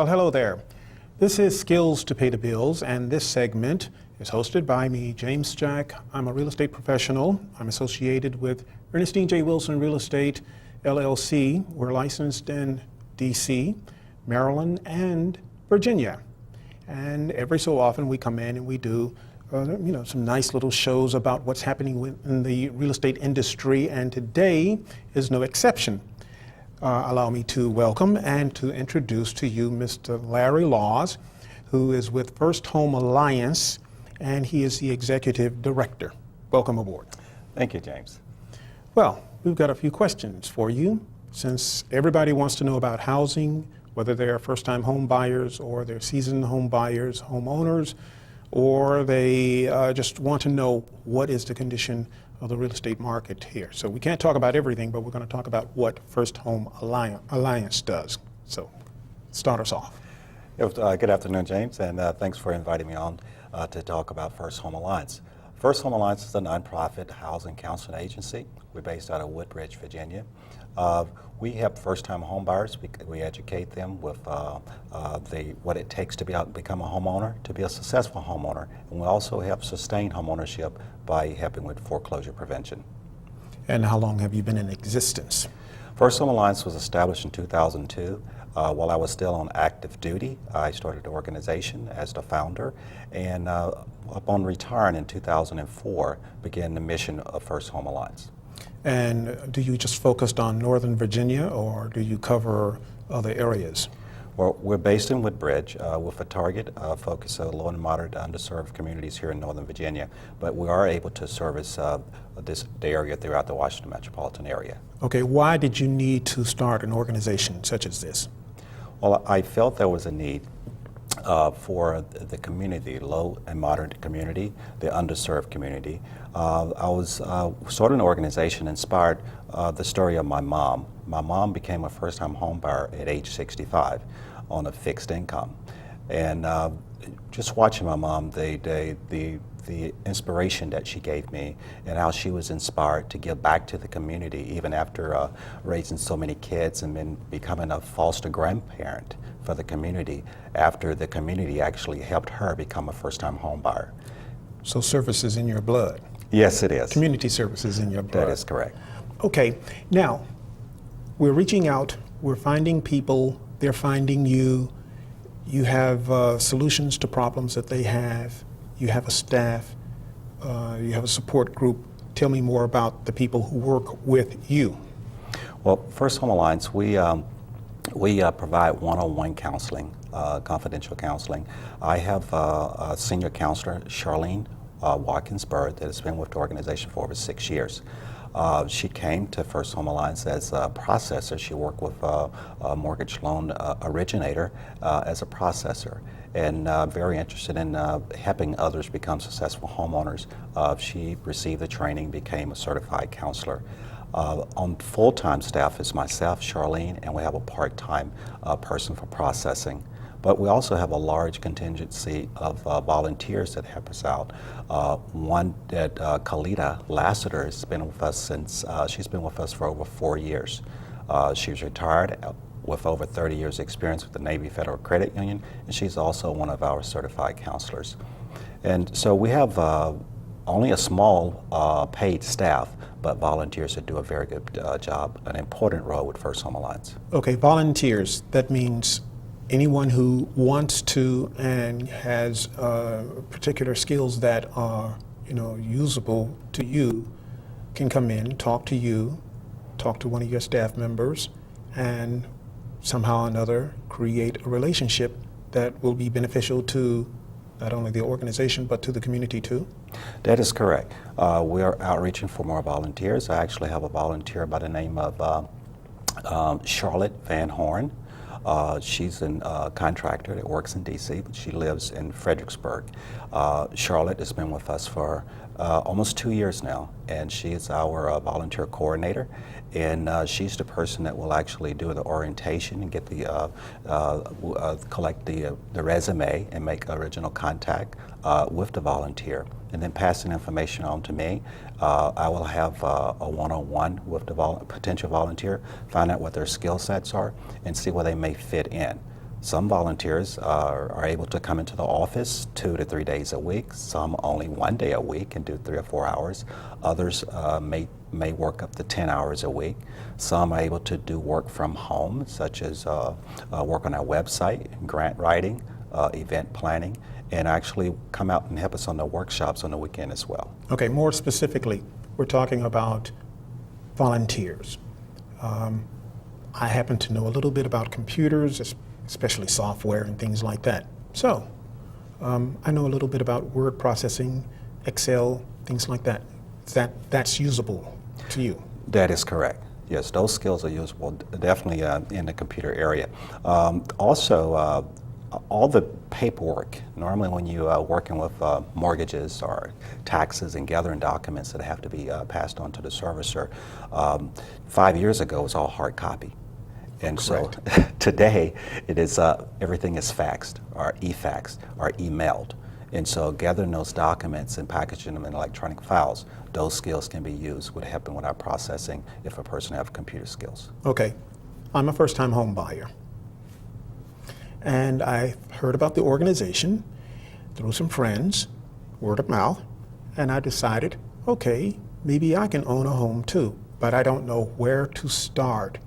Well, hello there. This is Skills to Pay the Bills, and this segment is hosted by me, James Jack. I'm a real estate professional. I'm associated with Ernestine J. Wilson Real Estate, LLC. We're licensed in D.C., Maryland, and Virginia. And every so often we come in and we do some nice little shows about what's happening in the real estate industry, and today is no exception. Allow me to welcome and to introduce to you Mr. Larry Laws, who is with First Home Alliance, and he is the executive director. Welcome aboard. Thank you, James. Well, we've got a few questions for you, since everybody wants to know about housing, whether they're first-time home buyers or they're seasoned home buyers, homeowners, or they just want to know what is the condition of the real estate market here. So we can't talk about everything, but we're going to talk about what First Home Alliance does. So start us off. Good afternoon, James, and thanks for inviting me on to talk about First Home Alliance. First Home Alliance is a nonprofit housing counseling agency. We're based out of Woodbridge, Virginia. We help first-time home buyers. We educate them with what it takes to become a homeowner, to be a successful homeowner. And we also help sustain homeownership by helping with foreclosure prevention. And how long have you been in existence? First Home Alliance was established in 2002. While I was still on active duty, I started the organization as the founder, and upon retiring in 2004, began the mission of First Home Alliance. And do you just focus on Northern Virginia, or do you cover other areas? Well, we're based in Woodbridge with a target focus on low and moderate underserved communities here in Northern Virginia, but we are able to service the area throughout the Washington metropolitan area. Okay, why did you need to start an organization such as this? Well, I felt there was a need for the community, low and moderate community, the underserved community. I was starting an organization inspired the story of my mom. My mom became a first-time home buyer at age 65 on a fixed income. And just watching my mom, the inspiration that she gave me and how she was inspired to give back to the community even after raising so many kids and then becoming a foster grandparent for the community after the community actually helped her become a first-time home buyer. So service is in your blood? Yes, it is. Community service is in your blood? That is correct. Okay, now we're reaching out, we're finding people, they're finding you, you have solutions to problems that they have, you have a staff, you have a support group. Tell me more about the people who work with you. Well, First Home Alliance, we provide one-on-one counseling, confidential counseling. I have a senior counselor, Charlene Watkins-Bird, that has been with the organization for over 6 years. She came to First Home Alliance as a processor. She worked with a mortgage loan originator as a processor, and very interested in helping others become successful homeowners. She received the training, became a certified counselor. On full-time staff is myself, Charlene, and we have a part-time person for processing. But we also have a large contingency of volunteers that help us out. One that Kalita Lassiter has been with us since, she's been with us for over 4 years. She's retired with over 30 years experience with the Navy Federal Credit Union, and she's also one of our certified counselors. And so we have only a small paid staff, but volunteers that do a very good job, an important role with First Home Alliance. Okay, volunteers, that means anyone who wants to and has particular skills that are, usable to you can come in, talk to you, talk to one of your staff members, and somehow or another create a relationship that will be beneficial to not only the organization but to the community too? That is correct. We are outreaching for more volunteers. I actually have a volunteer by the name of Charlotte Van Horn. She's a contractor that works in D.C., but she lives in Fredericksburg. Charlotte has been with us for almost 2 years now, and she is our volunteer coordinator. And she's the person that will actually do the orientation and get the collect the resume and make original contact with the volunteer, and then passing information on to me. I will have a one-on-one with the potential volunteer, find out what their skill sets are, and see where they may fit in. Some volunteers are able to come into the office 2 to 3 days a week. Some only 1 day a week and do 3 or 4 hours. Others may work up to 10 hours a week. Some are able to do work from home, such as work on our website, grant writing, event planning, and actually come out and help us on the workshops on the weekend as well. Okay, more specifically, we're talking about volunteers. I happen to know a little bit about computers, especially software and things like that. So, I know a little bit about word processing, Excel, things like that. That's usable to you? That is correct. Yes, those skills are usable definitely in the computer area. Also, all the paperwork, normally when you are working with mortgages or taxes and gathering documents that have to be passed on to the servicer, 5 years ago it was all hard copy. And Correct. So today it is everything is faxed or e-faxed or emailed. And so gathering those documents and packaging them in electronic files, those skills can be used with helping with our processing if a person has computer skills. Okay, I'm a first-time home buyer. And I heard about the organization through some friends, word of mouth, and I decided, okay, maybe I can own a home too, but I don't know where to start.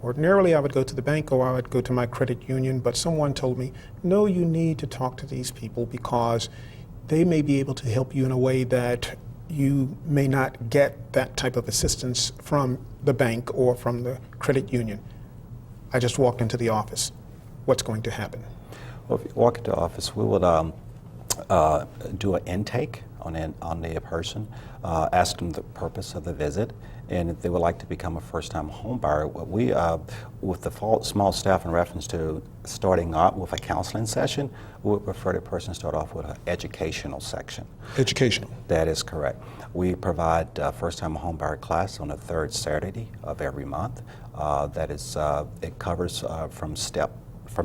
Ordinarily, I would go to the bank or I would go to my credit union, but someone told me, no, you need to talk to these people because they may be able to help you in a way that you may not get that type of assistance from the bank or from the credit union. I just walked into the office. What's going to happen? Well, if you walk into the office, we would do an intake on the person, ask them the purpose of the visit, and if they would like to become a first-time home buyer, we, with the small staff in reference to starting out with a counseling session, we would prefer the person start off with an educational section. Educational. That is correct. We provide first-time home buyer class on the third Saturday of every month. That is, it covers from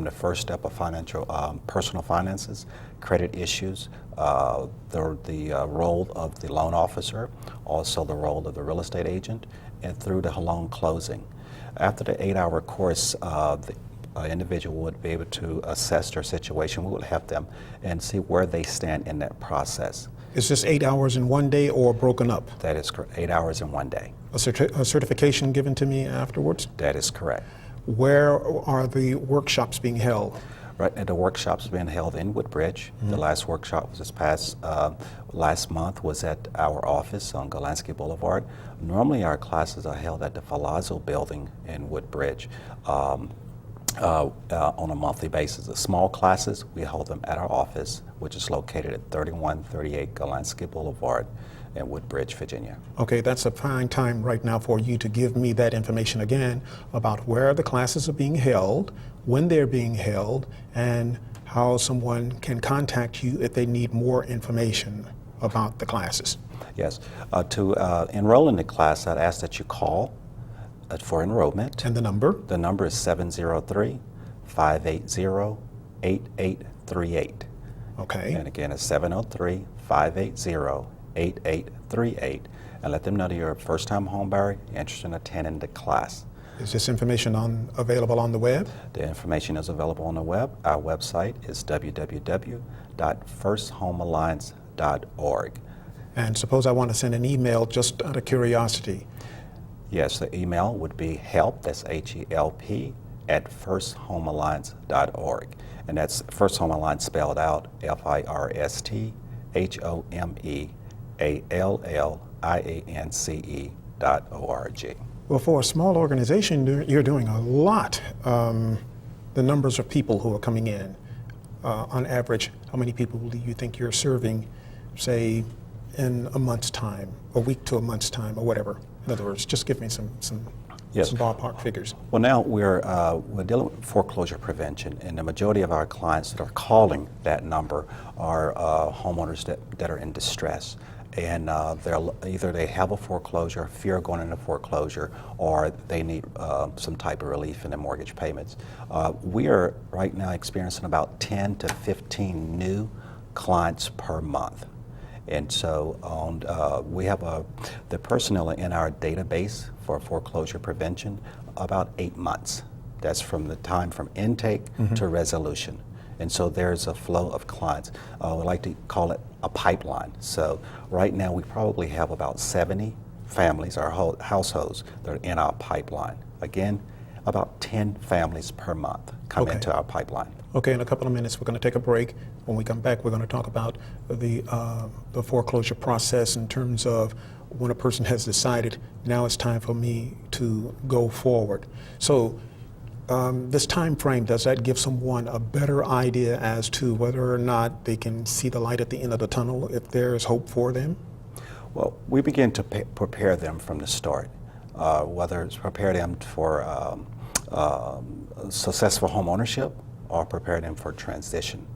the first step of personal finances, credit issues, the role of the loan officer, also the role of the real estate agent, and through the loan closing. After the 8-hour course, the individual would be able to assess their situation. We would help them and see where they stand in that process. Is this 8 hours in one day or broken up? That is correct. 8 hours in one day. A certification given to me afterwards? That is correct. Where are the workshops being held? Right, and the workshop's being held in Woodbridge. The last workshop was this past last month was at our office on Golansky Boulevard. Normally our classes are held at the Palazzo building in Woodbridge on a monthly basis. The small classes, we hold them at our office, which is located at 3138 Golansky Boulevard in Woodbridge, Virginia. Okay, that's a fine time right now for you to give me that information again about where the classes are being held, when they're being held, and how someone can contact you if they need more information about the classes. Yes. To enroll in the class, I'd ask that you call for enrollment. And the number? The number is 703-580-8838. Okay. And again, it's 703-580-8838. And let them know that you're a first-time home buyer interested in attending the class. Is this information available on the web? The information is available on the web. Our website is www.firsthomealliance.org. And suppose I want to send an email just out of curiosity. Yes, the email would be help, that's HELP, at firsthomealliance.org. And that's First Home Alliance spelled out, FIRSTHOMEALLIANCE.org. Well, for a small organization, you're doing a lot. The numbers of people who are coming in, on average, how many people do you think you're serving, say, in a month's time, a week to a month's time, or whatever? In other words, just give me some Yes. ballpark figures. Well, now we're dealing with foreclosure prevention, and the majority of our clients that are calling that number are homeowners that are in distress. And either they have a foreclosure, fear of going into foreclosure, or they need some type of relief in their mortgage payments. We are right now experiencing about 10 to 15 new clients per month. And so we have the personnel in our database for foreclosure prevention about 8 months. That's from the time from intake to resolution. And so there's a flow of clients. We like to call it a pipeline. So right now we probably have about 70 families, our whole households, that are in our pipeline. Again, about 10 families per month come into our pipeline. Okay, in a couple of minutes we're going to take a break. When we come back, we're going to talk about the foreclosure process in terms of when a person has decided, now it's time for me to go forward. So this time frame, does that give someone a better idea as to whether or not they can see the light at the end of the tunnel, if there is hope for them? Well, we begin to prepare them from the start, whether it's prepare them for successful home ownership or prepare them for transition.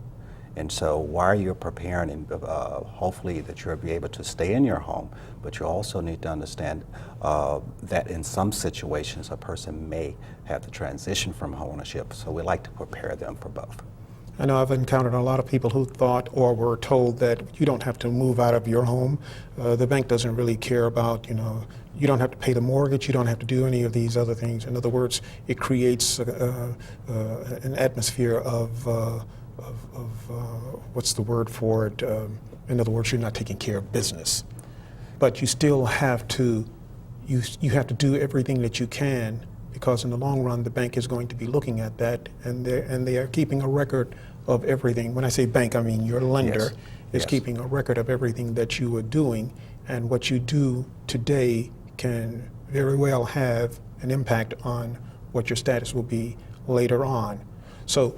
And so while you're preparing, and hopefully that you'll be able to stay in your home, but you also need to understand that in some situations a person may have to transition from home ownership. So we like to prepare them for both. I know I've encountered a lot of people who thought or were told that you don't have to move out of your home. The bank doesn't really care about, you don't have to pay the mortgage, you don't have to do any of these other things. In other words, it creates an atmosphere of what's the word for it? In other words, you're not taking care of business. But you still have to, you have to do everything that you can, because in the long run, the bank is going to be looking at that, and they are keeping a record of everything. When I say bank, I mean your lender is keeping a record of everything that you are doing, and what you do today can very well have an impact on what your status will be later on. So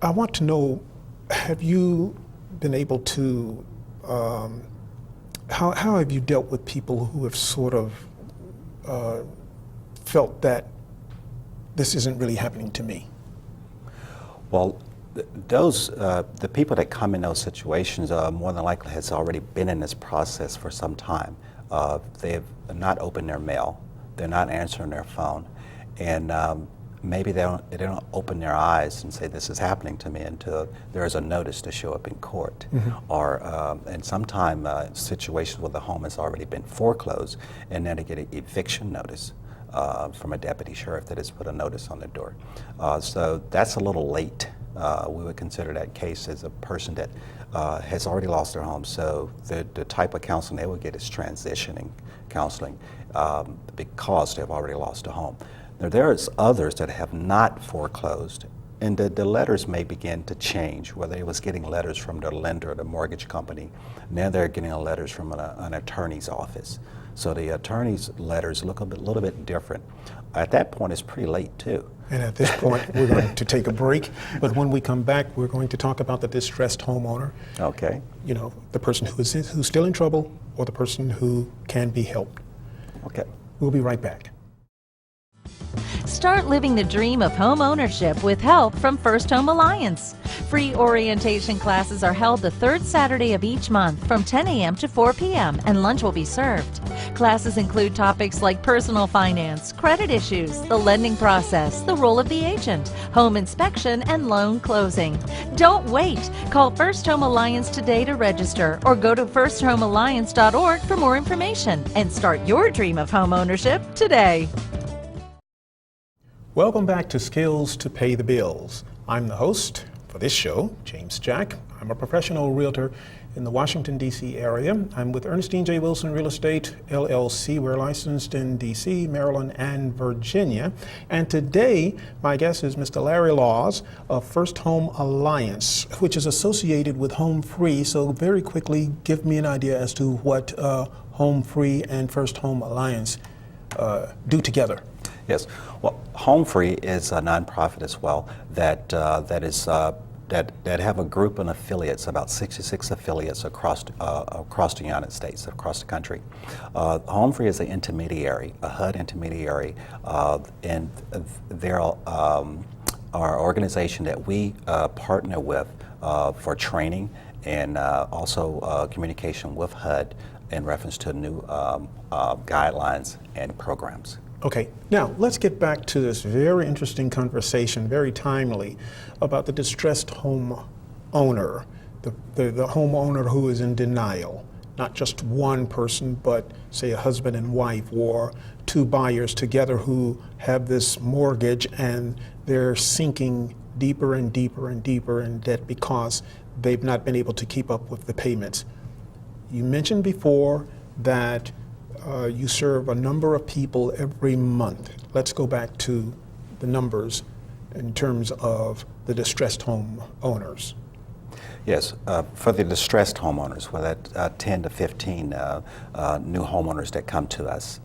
I want to know, have you been able to, how have you dealt with people who have sort of felt that this isn't really happening to me? Well, the people that come in those situations more than likely has already been in this process for some time. They've not opened their mail, they're not answering their phone, and maybe they don't open their eyes and say this is happening to me until there is a notice to show up in court. Or and sometimes situations where the home has already been foreclosed and then they get an eviction notice from a deputy sheriff that has put a notice on the door. So that's a little late. We would consider that case as a person that has already lost their home. So the type of counseling they would get is transitioning counseling because they've already lost a home. Now, there's others that have not foreclosed, and the letters may begin to change, whether they was getting letters from the lender or the mortgage company. Now they're getting letters from an attorney's office. So the attorney's letters look a little bit different. At that point, it's pretty late too. And at this point, we're going to take a break. But when we come back, we're going to talk about the distressed homeowner. Okay. The person who's still in trouble, or the person who can be helped. Okay. We'll be right back. Start living the dream of home ownership with help from First Home Alliance. Free orientation classes are held the third Saturday of each month from 10 a.m. to 4 p.m. and lunch will be served. Classes include topics like personal finance, credit issues, the lending process, the role of the agent, home inspection, and loan closing. Don't wait. Call First Home Alliance today to register or go to firsthomealliance.org for more information and start your dream of home ownership today. Welcome back to Skills to Pay the Bills. I'm the host for this show, James Jack. I'm a professional realtor in the Washington, D.C. area. I'm with Ernestine J. Wilson Real Estate, LLC. We're licensed in D.C., Maryland, and Virginia. And today, my guest is Mr. Larry Laws of First Home Alliance, which is associated with Home Free. So very quickly, give me an idea as to what Home Free and First Home Alliance do together. Yes. Well, Home Free is a nonprofit as well that have a group of affiliates, about 66 affiliates across the United States, across the country. Home Free is an intermediary, a HUD intermediary, and they're our organization that we partner with for training and also communication with HUD in reference to new guidelines and programs. Okay, now let's get back to this very interesting conversation, very timely, about the distressed home owner, the homeowner who is in denial. not just one person, but say a husband and wife or two buyers together who have this mortgage and they're sinking deeper and deeper and deeper in debt because they've not been able to keep up with the payments. You mentioned before that you serve a number of people every month. Let's go back to the numbers in terms of the distressed home owners. Yes, for the distressed homeowners, well, that 10 to 15 new homeowners that come to us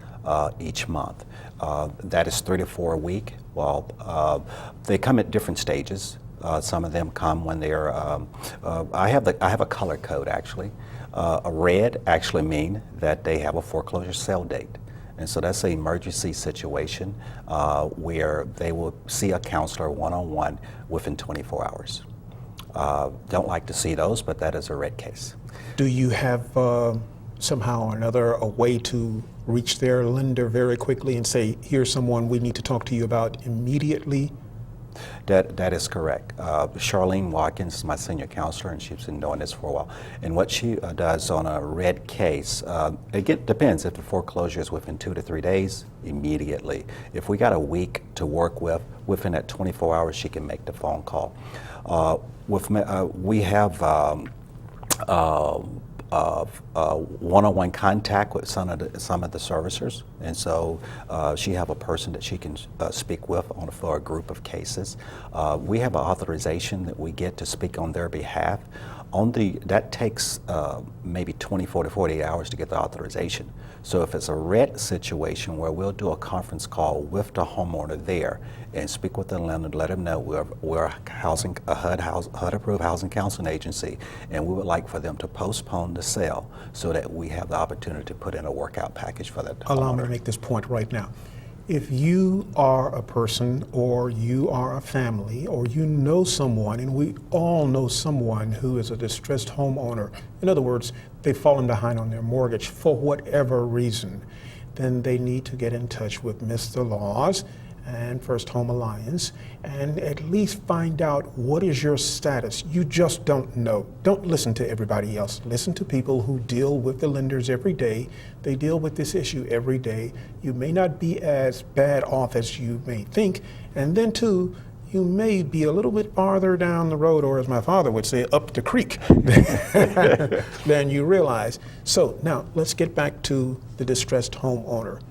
each month. That is 3 to 4 a week. Well, they come at different stages. Some of them come when they're. I have a color code actually. A red actually mean that they have a foreclosure sale date. And so that's an emergency situation where they will see a counselor one-on-one within 24 hours. Don't like to see those, but that is a red case. Do you have somehow or another a way to reach their lender very quickly and say, here's someone we need to talk to you about immediately? That is correct. Charlene Watkins is my senior counselor, and she's been doing this for a while. And what she does on a red case, it depends. If the foreclosure is within 2 to 3 days, immediately. If we got a week to work with, within that 24 hours, she can make the phone call. We have one-on-one contact with some of the servicers, and so she have a person that she can speak with for a group of cases. We have an authorization that we get to speak on their behalf. That takes maybe 24 to 48 hours to get the authorization. So if it's a red situation where we'll do a conference call with the homeowner there and speak with the landlord, let them know we're a HUD-approved housing counseling agency, and we would like for them to postpone the sale so that we have the opportunity to put in a workout package for that homeowner. Allow me to make this point right now. If you are a person or you are a family or you know someone, and we all know someone who is a distressed homeowner, in other words, they've fallen behind on their mortgage for whatever reason, then they need to get in touch with Mr. Laws and First Home Alliance and at least find out what is your status. You just don't know. Don't listen to everybody else. Listen to people who deal with the lenders every day. They deal with this issue every day. You may not be as bad off as you may think. And then too, you may be a little bit farther down the road, or as my father would say, up the creek, than you realize. So now let's get back to the distressed homeowner.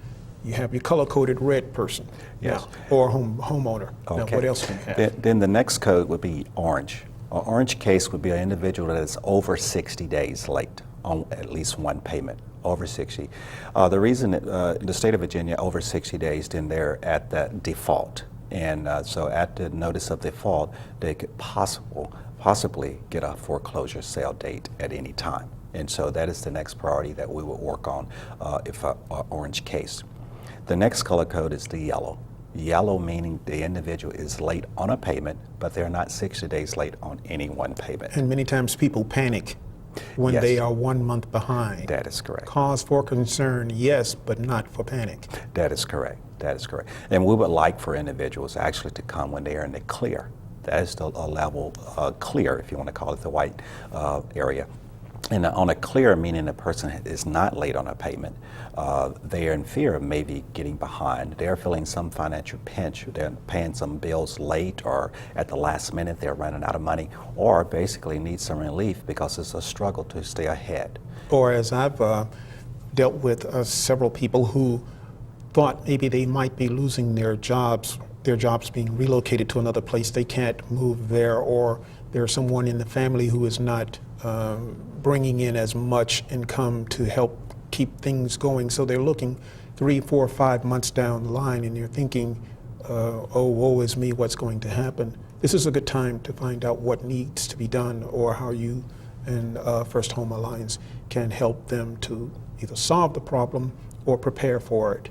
You have your color-coded red person, yes, now, or homeowner. Okay. Now, what else do you have? Then the next code would be orange. An orange case would be an individual that is over 60 days late on at least one payment, over 60. The reason the state of Virginia, over 60 days, then they're at that default. And so at the notice of default, they could possibly get a foreclosure sale date at any time. And so that is the next priority that we will work on if an orange case. The next color code is the yellow. Yellow meaning the individual is late on a payment, but they're not 60 days late on any one payment. And many times people panic when Yes. they are 1 month behind. That is correct. Cause for concern, yes, but not for panic. That is correct. That is correct. And we would like for individuals actually to come when they are in the clear. That is the level clear, if you want to call it the white area. And on a clear, meaning the person is not late on a payment, they are in fear of maybe getting behind. They're feeling some financial pinch. They're paying some bills late, or at the last minute they're running out of money, or basically need some relief because it's a struggle to stay ahead. Or as I've dealt with several people who thought maybe they might be losing their jobs being relocated to another place, they can't move there, or there's someone in the family who is not bringing in as much income to help keep things going. So they're looking 3, 4, 5 months down the line, and they're thinking, oh, woe is me, what's going to happen? This is a good time to find out what needs to be done, or how you and First Home Alliance can help them to either solve the problem or prepare for it.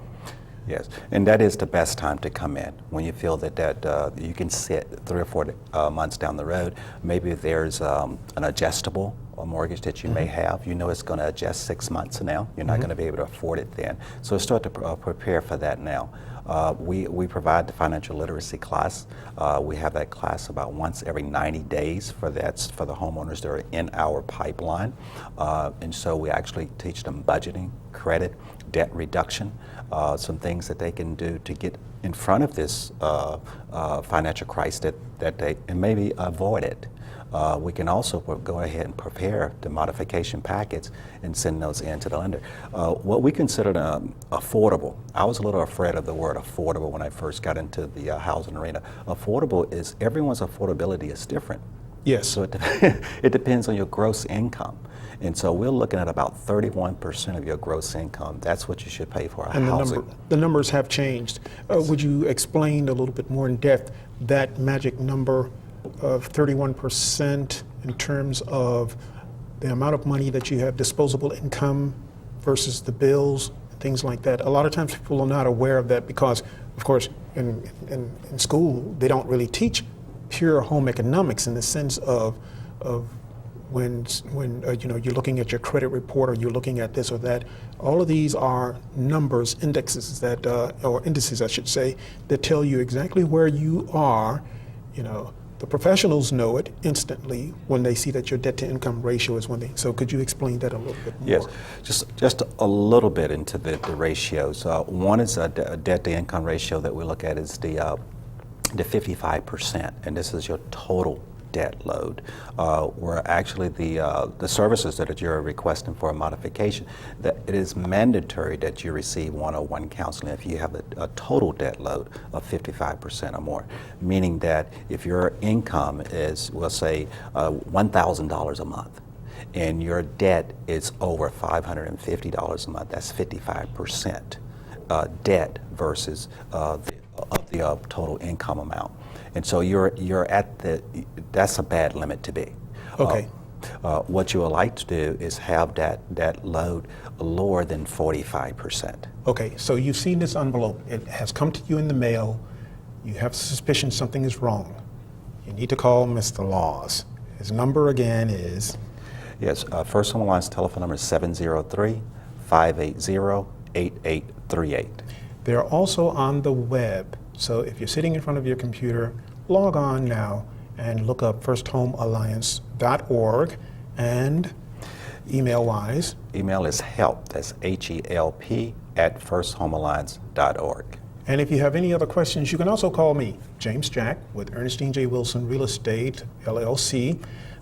Yes, and that is the best time to come in when you feel that you can sit 3 or 4 months down the road. Maybe there's an adjustable a mortgage that you may have, you know it's going to adjust 6 months from now. You're not going to be able to afford it then. So start to prepare for that now. We provide the financial literacy class. We have that class about once every 90 days for the homeowners that are in our pipeline. And so we actually teach them budgeting, credit, debt reduction, some things that they can do to get in front of this financial crisis that they and maybe avoid it. We can also go ahead and prepare the modification packets and send those in to the lender. What we consider affordable, I was a little afraid of the word affordable when I first got into the housing arena. Affordable is, everyone's affordability is different. Yes. So it depends on your gross income. And so we're looking at about 31% of your gross income. That's what you should pay for a housing. The numbers have changed. Would you explain a little bit more in depth that magic number of 31% in terms of the amount of money that you have, disposable income versus the bills, things like that? A lot of times people are not aware of that because, of course, in school, they don't really teach pure home economics in the sense of when you're looking at your credit report or you're looking at this or that. All of these are numbers, indexes that, or indices, I should say, that tell you exactly where you are. The professionals know it instantly when they see that your debt-to-income ratio is one thing. So could you explain that a little bit more? Yes, just a little bit into the ratios. One is a debt-to-income ratio that we look at is the 55%, and this is your total debt load, where actually the services that you're requesting for a modification, that it is mandatory that you receive 101 counseling if you have a total debt load of 55% or more, meaning that if your income is, we'll say, $1,000 a month, and your debt is over $550 a month, that's 55% debt versus the total income amount. And so you're at that's a bad limit to be. Okay. What you would like to do is have that load lower than 45%. Okay, so you've seen this envelope. It has come to you in the mail. You have suspicion something is wrong. You need to call Mr. Laws. His number again is? Yes, First Home Alliance telephone number is 703-580-8838. They're also on the web. So if you're sitting in front of your computer, log on now and look up firsthomealliance.org, and email-wise? Email is help, that's HELP, @firsthomealliance.org. And if you have any other questions, you can also call me, James Jack, with Ernestine J. Wilson Real Estate, LLC.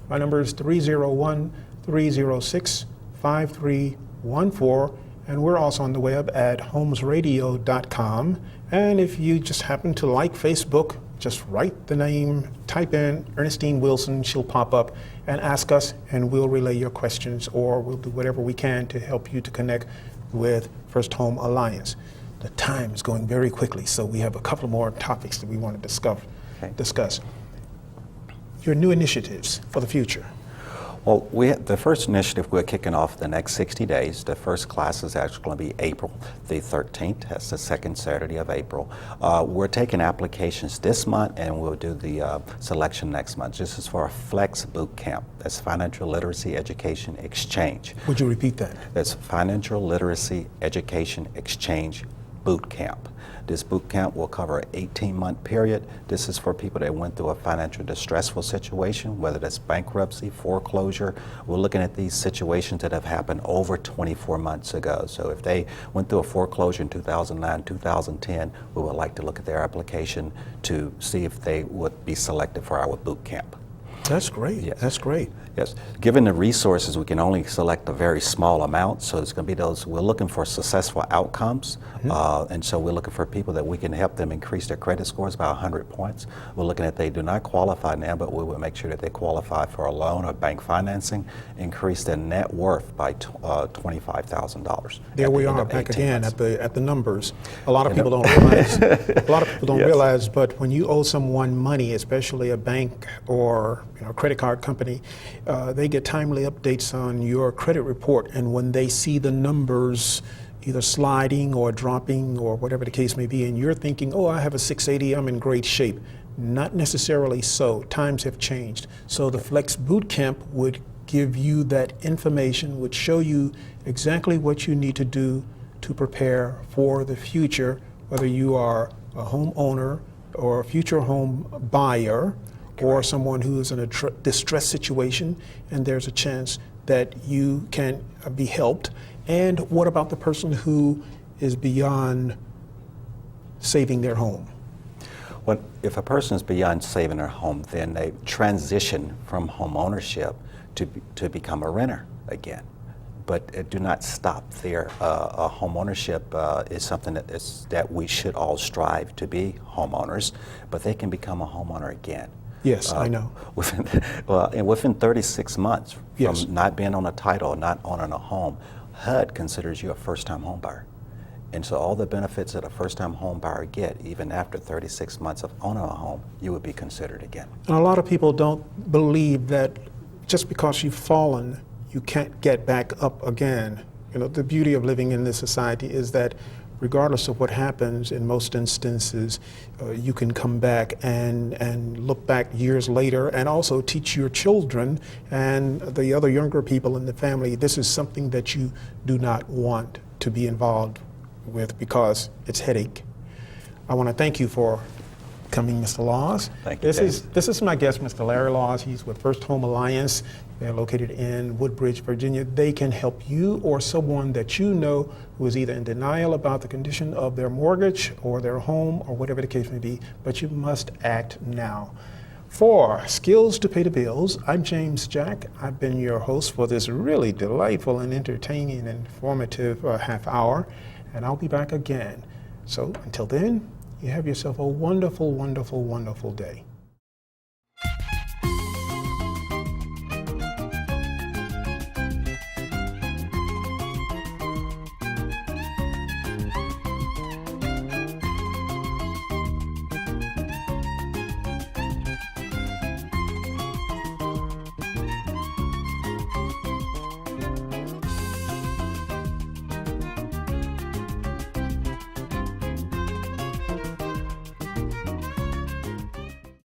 My number is 301-306-5314. And we're also on the web at homesradio.com. And if you just happen to like Facebook, just write the name, type in Ernestine Wilson, she'll pop up, and ask us, and we'll relay your questions, or we'll do whatever we can to help you to connect with First Home Alliance. The time is going very quickly, so we have a couple more topics that we want to discuss. Your new initiatives for the future. Well, the first initiative we're kicking off the next 60 days. The first class is actually going to be April the 13th. That's the second Saturday of April. We're taking applications this month, and we'll do the selection next month. This is for a Flex Boot Camp. That's Financial Literacy Education Exchange. Would you repeat that? That's Financial Literacy Education Exchange Boot Camp. This boot camp will cover an 18-month period. This is for people that went through a financial distressful situation, whether that's bankruptcy, foreclosure. We're looking at these situations that have happened over 24 months ago. So if they went through a foreclosure in 2009, 2010, we would like to look at their application to see if they would be selected for our boot camp. That's great. Yes. That's great. Yes. Given the resources, we can only select a very small amount, so it's going to be those, we're looking for successful outcomes, and so we're looking for people that we can help them increase their credit scores by 100 points. We're looking at they do not qualify now, but we will make sure that they qualify for a loan or bank financing, increase their net worth by $25,000. There we are back again at the numbers. A lot of people don't realize. A lot of people don't realize, but when you owe someone money, especially a bank or credit card company, they get timely updates on your credit report, and when they see the numbers either sliding or dropping or whatever the case may be, and you're thinking, oh, I have a 680, I'm in great shape. Not necessarily so. Times have changed. So the Flex Boot Camp would give you that information, would show you exactly what you need to do to prepare for the future, whether you are a homeowner or a future home buyer, or someone who is in a distressed situation and there's a chance that you can be helped. And what about the person who is beyond saving their home? Well, if a person is beyond saving their home, then they transition from home ownership to become a renter again. But do not stop there. Home ownership is something that we should all strive to be homeowners, but they can become a homeowner again. Yes, I know. Within 36 months from Yes. not being on a title, not owning a home, HUD considers you a first-time home buyer. And so all the benefits that a first-time home buyer get, even after 36 months of owning a home, you would be considered again. And a lot of people don't believe that just because you've fallen, you can't get back up again. You know, the beauty of living in this society is that regardless of what happens, in most instances, you can come back and look back years later and also teach your children and the other younger people in the family, this is something that you do not want to be involved with because it's headache. I want to thank you for coming, Mr. Laws. Thank you, This is my guest, Mr. Larry Laws. He's with First Home Alliance. They're located in Woodbridge, Virginia. They can help you or someone that you know who is either in denial about the condition of their mortgage or their home or whatever the case may be, but you must act now. For Skills to Pay the Bills, I'm James Jack. I've been your host for this really delightful and entertaining and informative half hour, and I'll be back again. So until then, you have yourself a wonderful, wonderful, wonderful day.